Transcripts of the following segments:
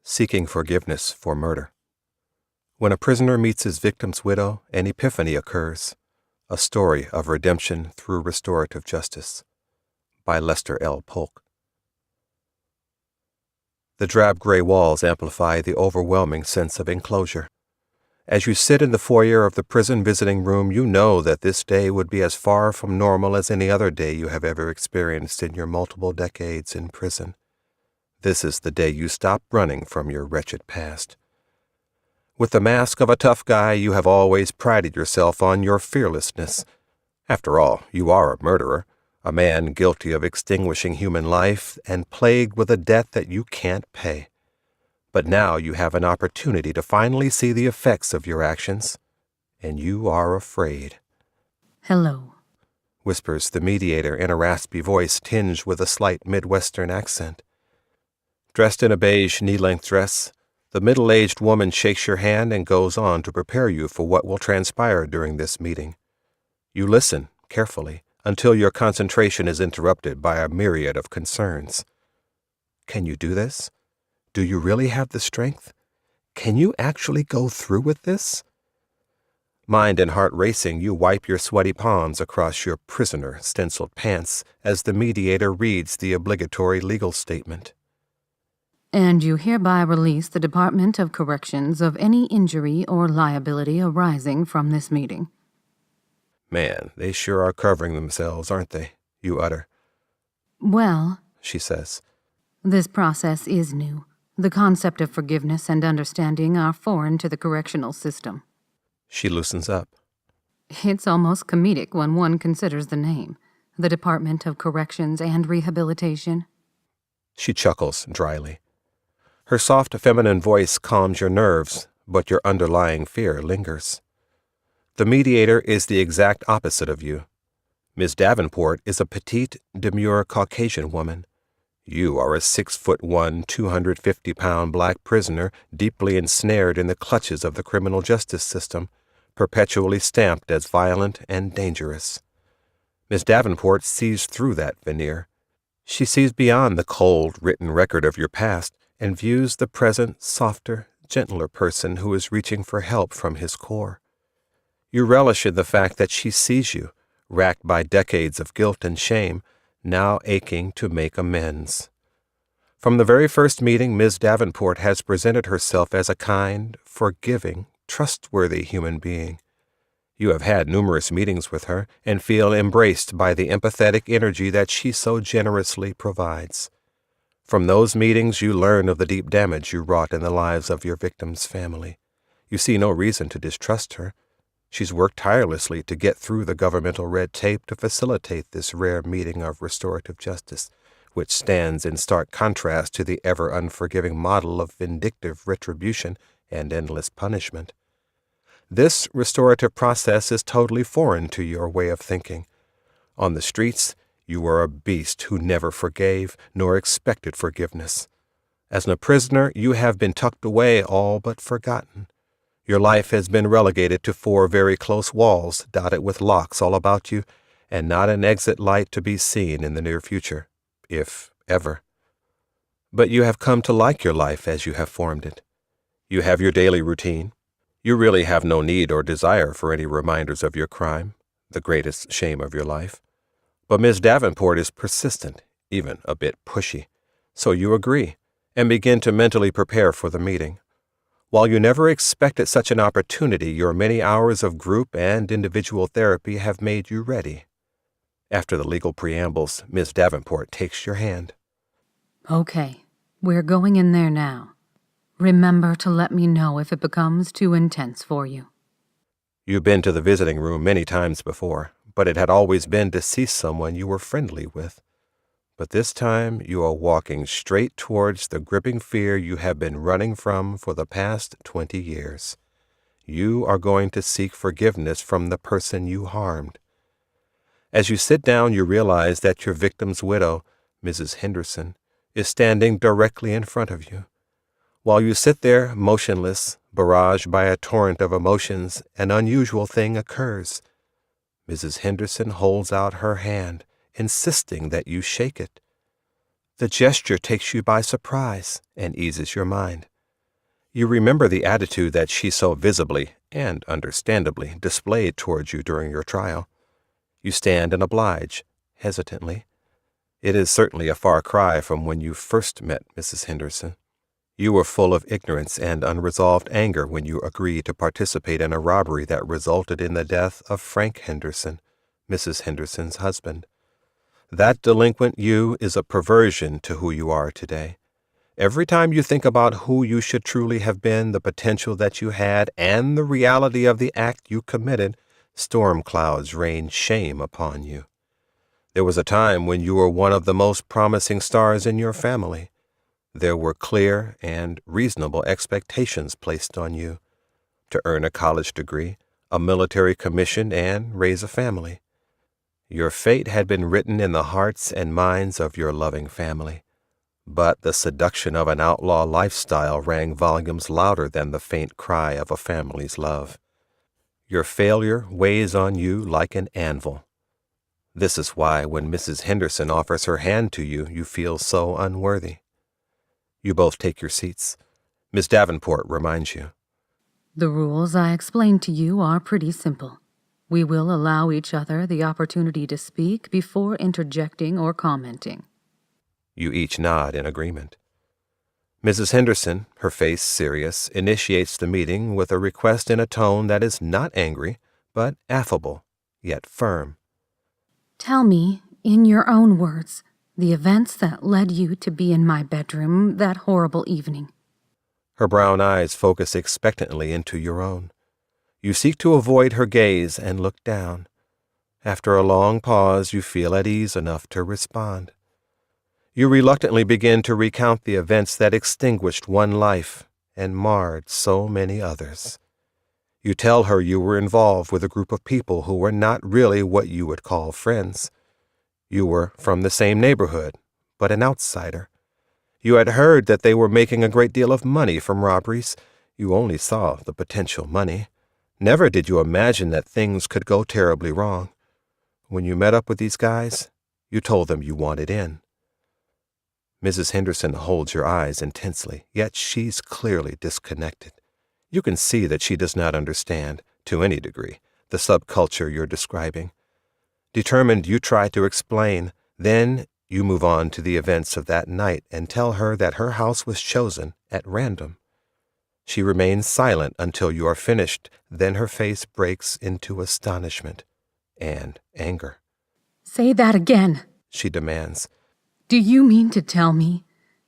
Seeking forgiveness for murder. When a prisoner meets his victim's widow, an epiphany occurs. A story of redemption through restorative justice. By Lester L. Polk. The drab gray walls amplify the overwhelming sense of enclosure. As you sit in the foyer of the prison visiting room, you know that this day would be as far from normal as any other day you have ever experienced in your multiple decades in prison. This is the day you stop running from your wretched past. With the mask of a tough guy, you have always prided yourself on your fearlessness. After all, you are a murderer, a man guilty of extinguishing human life and plagued with a debt that you can't pay. But now you have an opportunity to finally see the effects of your actions, and you are afraid. "Hello," whispers the mediator in a raspy voice tinged with a slight Midwestern accent. Dressed in a beige knee-length dress, the middle-aged woman shakes your hand and goes on to prepare you for what will transpire during this meeting. You listen carefully until your concentration is interrupted by a myriad of concerns. Can you do this? Do you really have the strength? Can you actually go through with this? Mind and heart racing, you wipe your sweaty palms across your prisoner-stenciled pants as the mediator reads the obligatory legal statement. "And you hereby release the Department of Corrections of any injury or liability arising from this meeting." Man, they sure are covering themselves, aren't they? You utter. "Well," she says, "this process is new. The concept of forgiveness and understanding are foreign to the correctional system." She loosens up. It's almost comedic when one considers the name, the Department of Corrections and Rehabilitation. She chuckles dryly. Her soft feminine voice calms your nerves, but your underlying fear lingers. The mediator is the exact opposite of you. Ms. Davenport is a petite, demure Caucasian woman. You are a 6'1", 250-pound black prisoner deeply ensnared in the clutches of the criminal justice system, perpetually stamped as violent and dangerous. Ms. Davenport sees through that veneer. She sees beyond the cold, written record of your past and views the present, softer, gentler person who is reaching for help from his core. You relish in the fact that she sees you, racked by decades of guilt and shame, now aching to make amends. From the very first meeting, Ms. Davenport has presented herself as a kind, forgiving, trustworthy human being. You have had numerous meetings with her and feel embraced by the empathetic energy that she so generously provides. From those meetings, you learn of the deep damage you wrought in the lives of your victim's family. You see no reason to distrust her. She's worked tirelessly to get through the governmental red tape to facilitate this rare meeting of restorative justice, which stands in stark contrast to the ever-unforgiving model of vindictive retribution and endless punishment. This restorative process is totally foreign to your way of thinking. On the streets, you were a beast who never forgave nor expected forgiveness. As a prisoner, you have been tucked away, all but forgotten. Your life has been relegated to 4 very close walls dotted with locks all about you, and not an exit light to be seen in the near future, if ever. But you have come to like your life as you have formed it. You have your daily routine. You really have no need or desire for any reminders of your crime, the greatest shame of your life. But Ms. Davenport is persistent, even a bit pushy. So you agree, and begin to mentally prepare for the meeting. While you never expected such an opportunity, your many hours of group and individual therapy have made you ready. After the legal preambles, Ms. Davenport takes your hand. "Okay, we're going in there now. Remember to let me know if it becomes too intense for you." You've been to the visiting room many times before, but it had always been to see someone you were friendly with. But this time you are walking straight towards the gripping fear you have been running from for the past 20 years. You are going to seek forgiveness from the person you harmed. As you sit down, you realize that your victim's widow, Mrs. Henderson, is standing directly in front of you. While you sit there, motionless, barraged by a torrent of emotions, an unusual thing occurs. Mrs. Henderson holds out her hand, insisting that you shake it. The gesture takes you by surprise and eases your mind. You remember the attitude that she so visibly and understandably displayed towards you during your trial. You stand and oblige, hesitantly. It is certainly a far cry from when you first met Mrs. Henderson. You were full of ignorance and unresolved anger when you agreed to participate in a robbery that resulted in the death of Frank Henderson, Mrs. Henderson's husband. That delinquent you is a perversion to who you are today. Every time you think about who you should truly have been, the potential that you had, and the reality of the act you committed, storm clouds rain shame upon you. There was a time when you were one of the most promising stars in your family. There were clear and reasonable expectations placed on you to earn a college degree, a military commission, and raise a family. Your fate had been written in the hearts and minds of your loving family, but the seduction of an outlaw lifestyle rang volumes louder than the faint cry of a family's love. Your failure weighs on you like an anvil. This is why when Mrs. Henderson offers her hand to you, you feel so unworthy. You both take your seats. Miss Davenport reminds you. The rules I explained to you are pretty simple. We will allow each other the opportunity to speak before interjecting or commenting. You each nod in agreement. Mrs. Henderson, her face serious, initiates the meeting with a request in a tone that is not angry, but affable, yet firm. Tell me, in your own words, the events that led you to be in my bedroom that horrible evening. Her brown eyes focus expectantly into your own. You seek to avoid her gaze and look down. After a long pause, you feel at ease enough to respond. You reluctantly begin to recount the events that extinguished one life and marred so many others. You tell her you were involved with a group of people who were not really what you would call friends. You were from the same neighborhood, but an outsider. You had heard that they were making a great deal of money from robberies. You only saw the potential money. Never did you imagine that things could go terribly wrong. When you met up with these guys, you told them you wanted in. Mrs. Henderson holds your eyes intensely, yet she's clearly disconnected. You can see that she does not understand, to any degree, the subculture you're describing. Determined, you try to explain. Then you move on to the events of that night and tell her that her house was chosen at random. She remains silent until you are finished. Then her face breaks into astonishment and anger. Say that again, she demands. Do you mean to tell me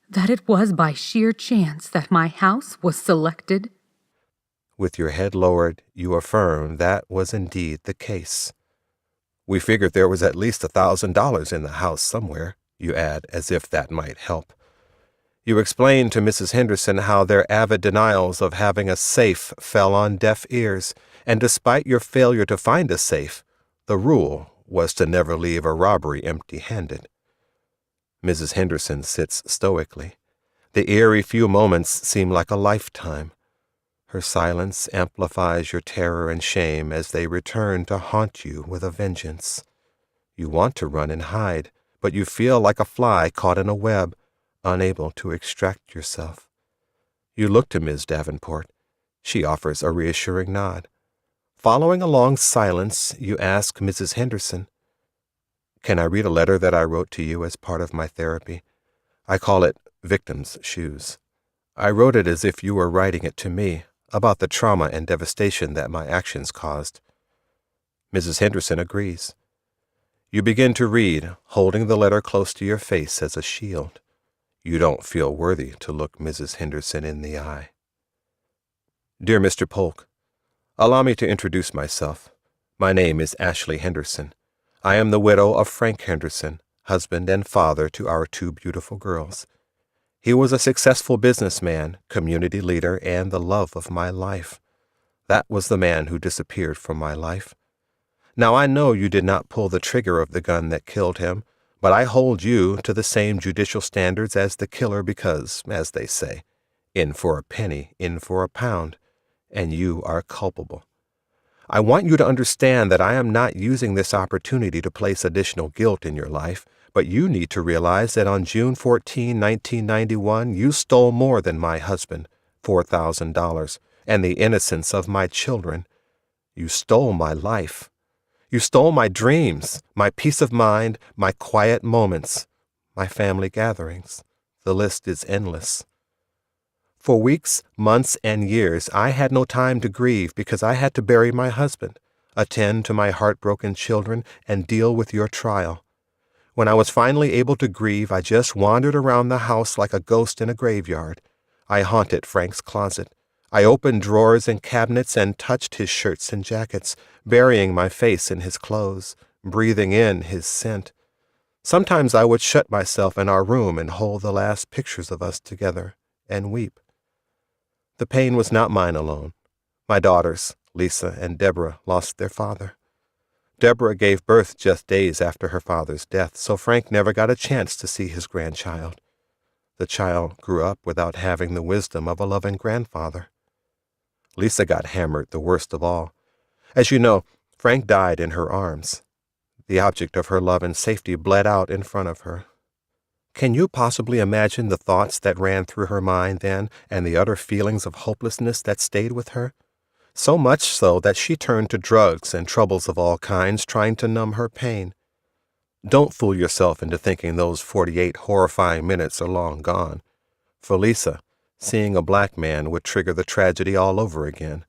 that it was by sheer chance that my house was selected? With your head lowered, you affirm that was indeed the case. We figured there was at least $1,000 in the house somewhere, you add, as if that might help. You explain to Mrs. Henderson how their avid denials of having a safe fell on deaf ears, and despite your failure to find a safe, the rule was to never leave a robbery empty-handed. Mrs. Henderson sits stoically. The eerie few moments seem like a lifetime. Her silence amplifies your terror and shame as they return to haunt you with a vengeance. You want to run and hide, but you feel like a fly caught in a web, unable to extract yourself. You look to Ms. Davenport. She offers a reassuring nod. Following a long silence, you ask Mrs. Henderson, "Can I read a letter that I wrote to you as part of my therapy? I call it Victim's Shoes. I wrote it as if you were writing it to me, about the trauma and devastation that my actions caused." Mrs. Henderson agrees. You begin to read, holding the letter close to your face as a shield. You don't feel worthy to look Mrs. Henderson in the eye. Dear Mr. Polk, allow me to introduce myself. My name is Ashley Henderson. I am the widow of Frank Henderson, husband and father to our 2 beautiful girls. He was a successful businessman, community leader, and the love of my life. That was the man who disappeared from my life. Now I know you did not pull the trigger of the gun that killed him, but I hold you to the same judicial standards as the killer because, as they say, in for a penny, in for a pound, and you are culpable. I want you to understand that I am not using this opportunity to place additional guilt in your life, but you need to realize that on June 14, 1991, you stole more than my husband, $4,000, and the innocence of my children. You stole my life. You stole my dreams, my peace of mind, my quiet moments, my family gatherings. The list is endless. For weeks, months, and years, I had no time to grieve because I had to bury my husband, attend to my heartbroken children, and deal with your trial. When I was finally able to grieve, I just wandered around the house like a ghost in a graveyard. I haunted Frank's closet. I opened drawers and cabinets and touched his shirts and jackets, burying my face in his clothes, breathing in his scent. Sometimes I would shut myself in our room and hold the last pictures of us together and weep. The pain was not mine alone. My daughters, Lisa and Deborah, lost their father. Deborah gave birth just days after her father's death, so Frank never got a chance to see his grandchild. The child grew up without having the wisdom of a loving grandfather. Lisa got hammered the worst of all. As you know, Frank died in her arms. The object of her love and safety bled out in front of her. Can you possibly imagine the thoughts that ran through her mind then and the utter feelings of hopelessness that stayed with her? So much so that she turned to drugs and troubles of all kinds, trying to numb her pain. Don't fool yourself into thinking those 48 horrifying minutes are long gone. For Lisa, seeing a black man would trigger the tragedy all over again.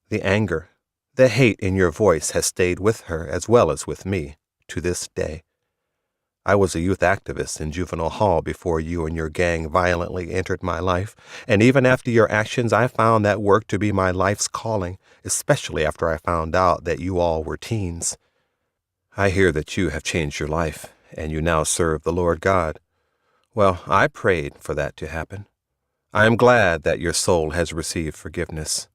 The anger, the hate in your voice has stayed with her as well as with me to this day. I was a youth activist in juvenile hall before you and your gang violently entered my life, and even after your actions I found that work to be my life's calling, especially after I found out that you all were teens. I hear that you have changed your life, and you now serve the Lord God. Well, I prayed for that to happen. I am glad that your soul has received forgiveness.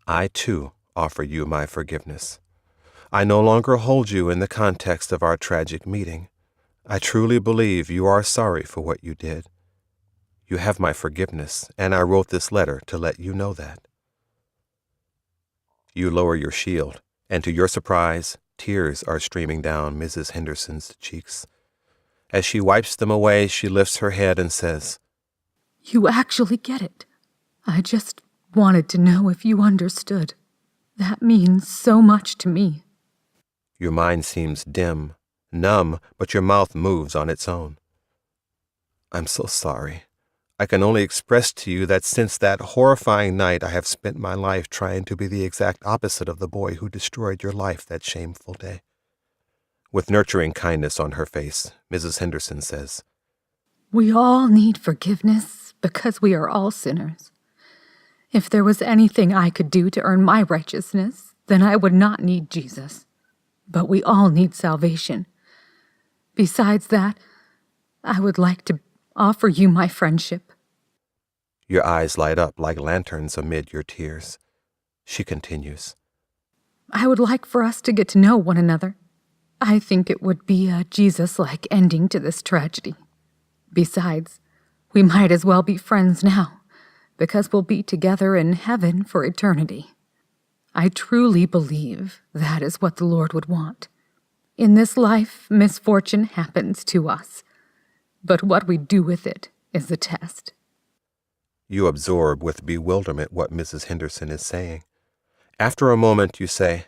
I, too, offer you my forgiveness. I no longer hold you in the context of our tragic meeting. I truly believe you are sorry for what you did. You have my forgiveness, and I wrote this letter to let you know that. You lower your shield, and to your surprise, tears are streaming down Mrs. Henderson's cheeks. As she wipes them away, she lifts her head and says, You actually get it. I just wanted to know if you understood. That means so much to me. Your mind seems dim, numb, but your mouth moves on its own. I'm so sorry. I can only express to you that since that horrifying night I have spent my life trying to be the exact opposite of the boy who destroyed your life that shameful day. With nurturing kindness on her face, Mrs. Henderson says, We all need forgiveness because we are all sinners. If there was anything I could do to earn my righteousness, then I would not need Jesus. But we all need salvation. Besides that, I would like to offer you my friendship. Your eyes light up like lanterns amid your tears. She continues, I would like for us to get to know one another. I think it would be a Jesus-like ending to this tragedy. Besides, we might as well be friends now, because we'll be together in heaven for eternity. I truly believe that is what the Lord would want. In this life, misfortune happens to us, but what we do with it is the test. You absorb with bewilderment what Mrs. Henderson is saying. After a moment, you say,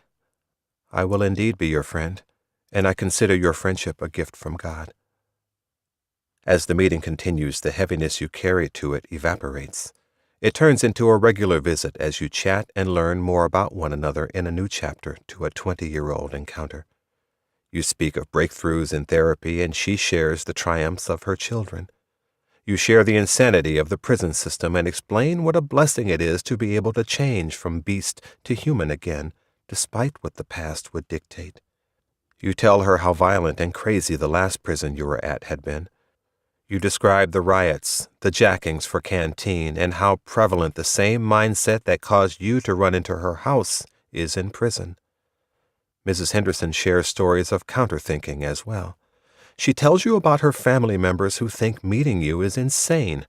I will indeed be your friend, and I consider your friendship a gift from God. As the meeting continues, the heaviness you carry to it evaporates. It turns into a regular visit as you chat and learn more about one another in a new chapter to a 20-year-old encounter. You speak of breakthroughs in therapy, and she shares the triumphs of her children. You share the insanity of the prison system and explain what a blessing it is to be able to change from beast to human again, despite what the past would dictate. You tell her how violent and crazy the last prison you were at had been. You describe the riots, the jackings for canteen, and how prevalent the same mindset that caused you to run into her house is in prison. Mrs. Henderson shares stories of counterthinking as well. She tells you about her family members who think meeting you is insane.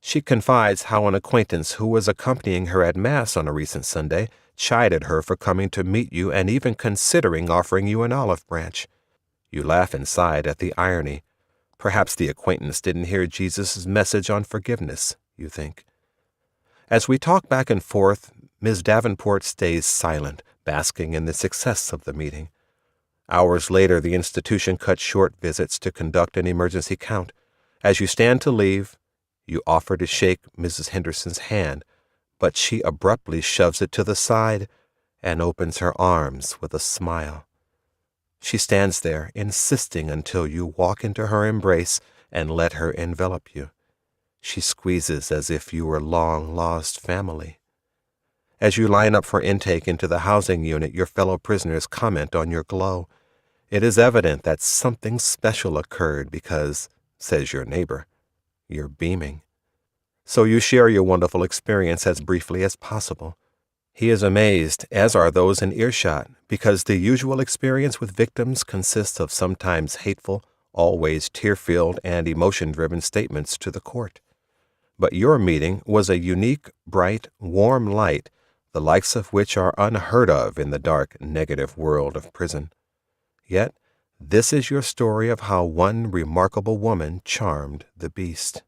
She confides how an acquaintance who was accompanying her at Mass on a recent Sunday chided her for coming to meet you and even considering offering you an olive branch. You laugh inside at the irony. Perhaps the acquaintance didn't hear Jesus' message on forgiveness, you think. As we talk back and forth, Ms. Davenport stays silent, basking in the success of the meeting. Hours later, the institution cuts short visits to conduct an emergency count. As you stand to leave, you offer to shake Mrs. Henderson's hand, but she abruptly shoves it to the side and opens her arms with a smile. She stands there, insisting until you walk into her embrace and let her envelop you. She squeezes as if you were long-lost family. As you line up for intake into the housing unit, your fellow prisoners comment on your glow. It is evident that something special occurred because, says your neighbor, you're beaming. So you share your wonderful experience as briefly as possible. He is amazed, as are those in earshot, because the usual experience with victims consists of sometimes hateful, always tear-filled and emotion-driven statements to the court. But your meeting was a unique, bright, warm light, the likes of which are unheard of in the dark, negative world of prison. Yet, this is your story of how one remarkable woman charmed the beast.